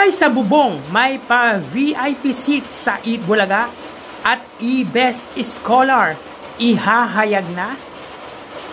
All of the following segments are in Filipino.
Kulay sa bubong, may pa VIP seat sa Eat Bulaga at e-Best Scholar, ihahayag na.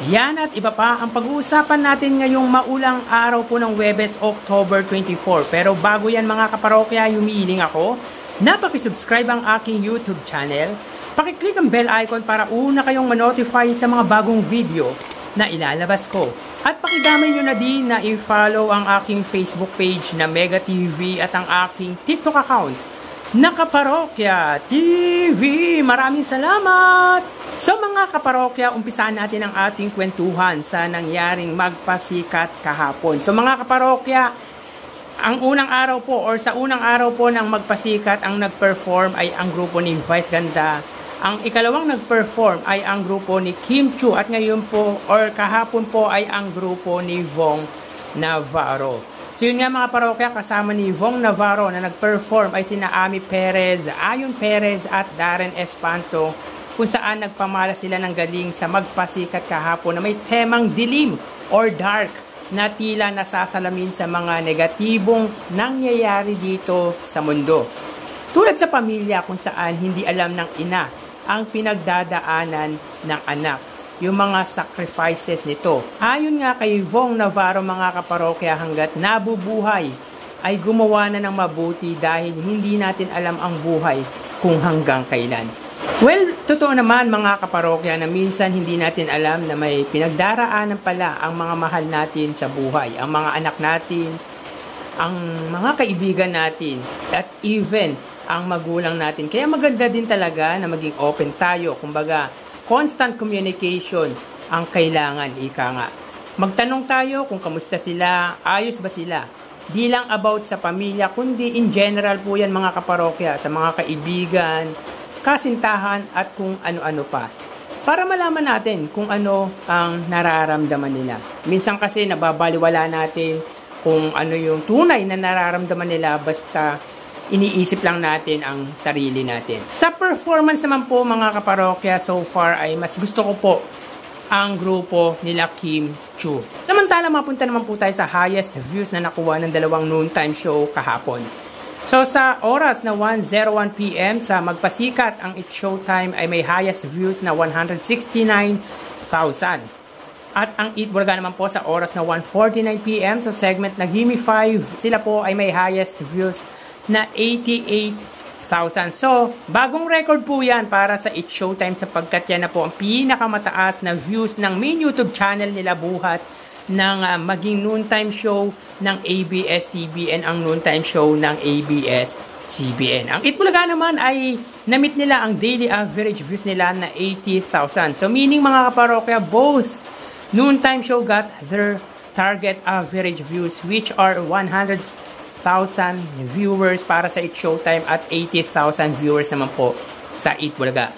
Yan at iba pa ang pag-uusapan natin ngayong maulang araw po ng Huwebes, October 24. Pero bago yan mga kaparokya, humihiling ako na pakisubscribe ang aking YouTube channel. Pakiclick ang bell icon para una kayong manotify sa mga bagong video na ilalabas ko. At pakidamay nyo na din na i-follow ang aking Facebook page na Mega TV at ang aking TikTok account na Kaparokya TV. Maraming salamat! So mga kaparokya, umpisahan natin ang ating kwentuhan sa nangyaring magpasikat kahapon. So mga kaparokya, ang unang araw po or sa unang araw po ng magpasikat, ang nag-perform ay ang grupo ni Vice Ganda. Ang ikalawang nag-perform ay ang grupo ni Kim Chu at ngayon po or kahapon po ay ang grupo ni Vong Navarro. So yun nga mga parokya, kasama ni Vong Navarro na nag-perform ay sina Ami Perez, Ayon Perez at Darren Espanto, kung saan nagpamala sila ng galing sa magpasikat kahapon na may temang dilim or dark na tila nasasalamin sa mga negatibong nangyayari dito sa mundo. Tulad sa pamilya kung saan hindi alam ng ina ang pinagdadaanan ng anak, yung mga sacrifices nito. Ayon nga kay Vong Navarro mga kaparokya, hanggat nabubuhay ay gumawa na ng mabuti dahil hindi natin alam ang buhay kung hanggang kailan. Well, totoo naman mga kaparokya na minsan hindi natin alam na may pinagdaraanan pala ang mga mahal natin sa buhay, ang mga anak natin, ang mga kaibigan natin, at even ang magulang natin. Kaya maganda din talaga na maging open tayo. Kumbaga, constant communication ang kailangan, ika nga. Magtanong tayo kung kamusta sila, ayos ba sila. Di lang about sa pamilya, kundi in general po yan mga kaparokya, sa mga kaibigan, kasintahan at kung ano-ano pa. Para malaman natin kung ano ang nararamdaman nila. Minsan kasi nababaliwala natin kung ano yung tunay na nararamdaman nila basta iniisip lang natin ang sarili natin. Sa performance naman po mga kaparokya, so far ay mas gusto ko po ang grupo nila Kim Chu. Samantala mapunta naman po tayo sa highest views na nakuha ng dalawang noontime show kahapon. So sa oras na 1:01 PM sa magpasikat, ang It's Showtime ay may highest views na 169,000. At ang Eat Bulaga naman po sa oras na 1:49 PM sa segment na Gimme 5, sila po ay may highest views na 88,000. So, bagong record po yan para sa It's Showtime sapagkat yan na po ang pinakamataas na views ng main YouTube channel nila buhat ng maging noontime show ng ABS-CBN, ang noontime show ng ABS-CBN. Ang Eat Bulaga naman ay na-meet nila ang daily average views nila na 80,000. So, meaning mga kaparokya, both noontime show got their target average views which are 100,000 viewers para sa It's Showtime at 80,000 viewers naman po sa Eat Bulaga.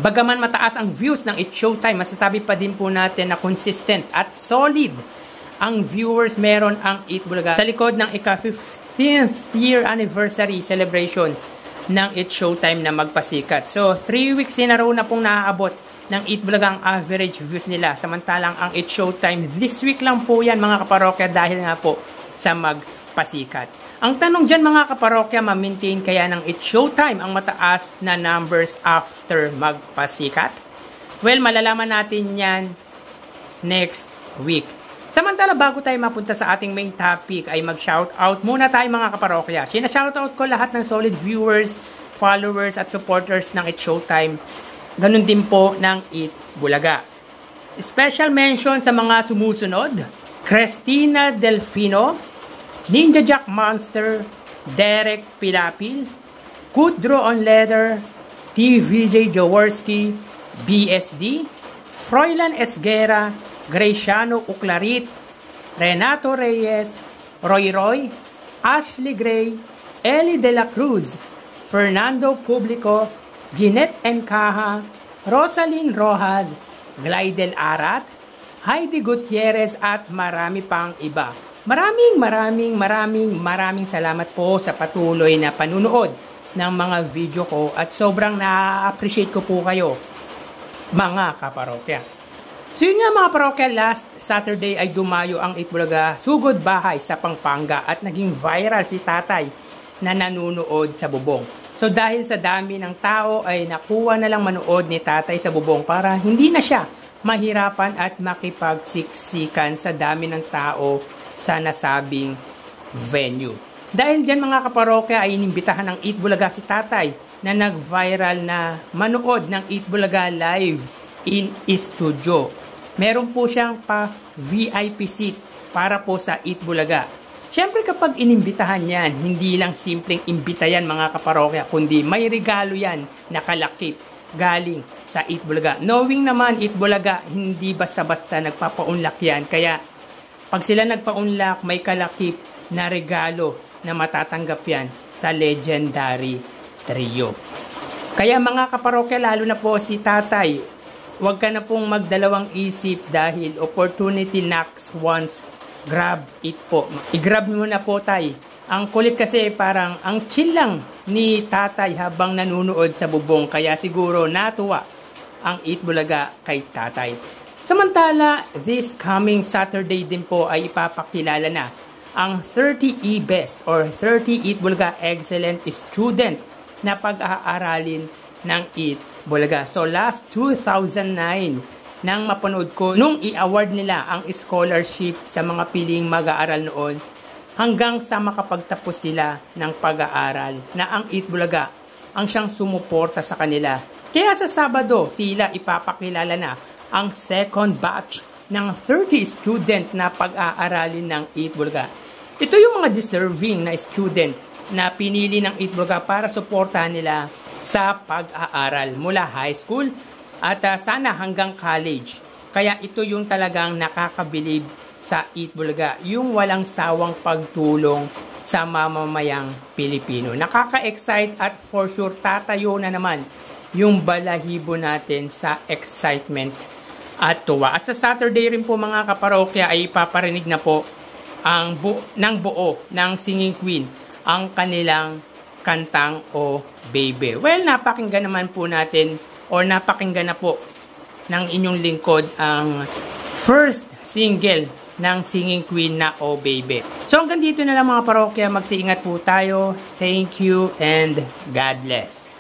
Bagaman mataas ang views ng It's Showtime, masasabi pa din po natin na consistent at solid ang viewers meron ang Eat Bulaga sa likod ng ika-15th year anniversary celebration ng It's Showtime na magpasikat. So, 3 weeks in a row na pong naaabot ng Eat Bulaga ang average views nila. Samantalang ang It's Showtime, this week lang po yan mga kaparokya dahil nga po sa magpasikat. Ang tanong dyan mga kaparokya, ma-maintain kaya ng It's Showtime ang mataas na numbers after magpasikat? Well, malalaman natin yan next week. Samantala, bago tayo mapunta sa ating main topic, ay mag-shoutout muna tayo mga kaparokya. Sina-shoutout ko lahat ng solid viewers, followers at supporters ng It's Showtime. Ganun din po ng Eat Bulaga. Special mention sa mga sumusunod: Cristina Delfino, Ninja Jack Monster, Derek Pilapil, Kudro on Leather, TVJ Jaworski, BSD, Froilan Esguera, Graciano Uclarit, Renato Reyes, Roy, Ashley Gray, Ellie De La Cruz, Fernando Publico, Jeanette Encaja, Rosalyn Rojas, Glidel Arat, Heidi Gutierrez at marami pang iba. Maraming salamat po sa patuloy na panunood ng mga video ko at sobrang na-appreciate ko po kayo mga kaparokya. So yun nga mga parokya, last Saturday ay dumayo ang Itbulaga Sugod Bahay sa Pampanga at naging viral si tatay na nanunood sa bubong. So dahil sa dami ng tao ay nakuha na lang manood ni tatay sa bubong para hindi na siya mahirapan at makipagsiksikan sa dami ng tao sa nasabing venue. Dahil dyan mga kaparokya ay inimbitahan ng Itbulaga si tatay na nag-viral na manood ng Itbulaga live in studio. Meron po siyang pa VIP seat para po sa Itbulaga. Siyempre kapag inimbitahan yan, hindi lang simpleng imbita yan mga kaparokya, kundi may regalo yan na kalakip galing sa Itbulaga. Knowing naman Itbulaga, hindi basta-basta nagpapaunlak yan. Kaya pag sila nagpaunlak, may kalakip na regalo na matatanggap yan sa legendary trio. Kaya mga kaparokya, lalo na po si tatay, huwag ka na pong magdalawang isip dahil opportunity knocks once, grab it po. I-grab mo na po tay. Ang kulit kasi parang ang chill lang ni tatay habang nanunood sa bubong. Kaya siguro natuwa ang Itbulaga kay tatay. Samantala, this coming Saturday din po ay ipapakilala na ang 30 eBest or 30 Itbulaga Excellent Student na pag-aaralin ng Itbulaga. So last 2009, nang mapanood ko, nung i-award nila ang scholarship sa mga piling mag-aaral noon, hanggang sa makapagtapos sila ng pag-aaral na ang Itbulaga ang siyang sumuporta sa kanila. Kaya sa Sabado, tila ipapakilala na ang second batch ng 30 student na pag-aaralin ng Itbulaga. Ito yung mga deserving na student na pinili ng Itbulaga para suportahan nila sa pag-aaral mula high school at sana hanggang college. Kaya ito yung talagang nakakabilib sa Itbulaga, yung walang sawang pagtulong sa mamamayang Pilipino. Nakaka-excite at for sure tatayo na naman yung balahibo natin sa excitement at tuwa. At sa Saturday rin po mga kaparokya ay paparinig na po ng buo ng Singing Queen ang kanilang kantang O Baby. Well, napakinggan naman po natin or napakinggan na po ng inyong lingkod ang first single ng Singing Queen na O Baby. So hanggang dito na lang mga parokya, magsiingat po tayo. Thank you and God bless.